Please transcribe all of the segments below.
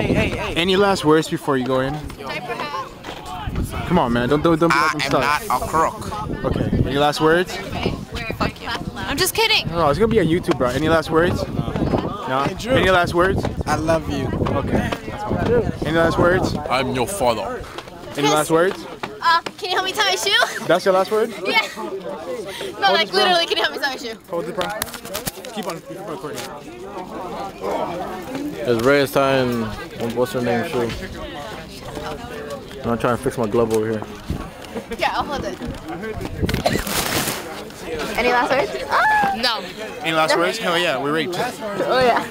Hey. Any last words before you go in? Come on, man. Don't be like them I'm stuff. not a crook. Okay. Any last words? Fuck you. I'm just kidding. Oh, it's gonna be on YouTube, bro. Any last words? No. Any last words? I love you. Okay. Any last words? I'm your father. Any last words? Can you help me tie my shoe? That's your last word? Yeah. No, like literally, can you help me tie my shoe? Hold it, bro. Keep on recording. It's Ray is tying what's her name shoe. I'm trying to fix my glove over here. Yeah, I'll hold it. Any last words? No. Any last words? Hell yeah, we're raped. Oh yeah.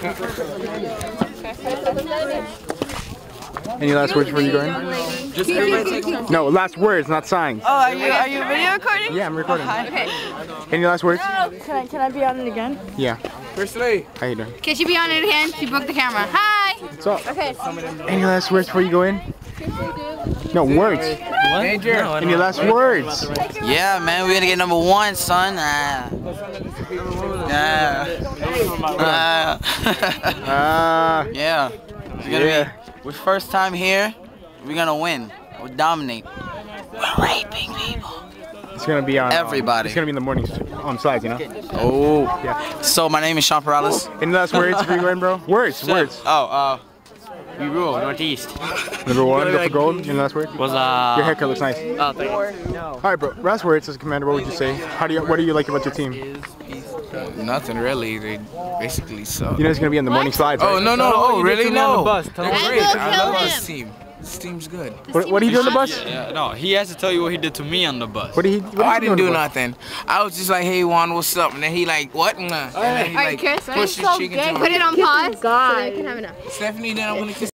Any last words before you go in? No, last words, not signs. Oh, are you video recording? Yeah, I'm recording. Okay. Any last words? Can I be on it again? Yeah. First lady. How you doing? Can she be on it again? She broke the camera. Hi. What's up? Okay. Any last words before you go in? No, words. Major. Any last words? Yeah, man, we're gonna get #1, son. Yeah. It's gonna be. We're first time here. We're gonna win. We'll dominate. We're raping people. It's gonna be on Everybody. It's gonna be in the morning on slides, you know. Oh. Yeah. So my name is Sean Perales. Any last words before you go in, bro? Words. Oh, We rule Northeast. Number 1, go for gold. Any last words? Was Your haircut looks nice. Oh, thank you. All right, bro. Last words as a commander. What would you say? What do you like about your team? Nothing really. They basically suck. You know it's gonna be on the morning slides. Oh Right? no! Oh really? No. Tell They're him. great. will I kill love him. this team. This team's good. What do you do on the bus? Yeah, no, he has to tell you what he did to me on the bus. What did he? Oh, I do didn't on the do bus? nothing. I was just like, hey Juan, what's up? And then he like, what? And then he Alright, like Chris, pushed his chicken to put it on pause so God. that we can have enough. Stephanie, then I'm gonna kiss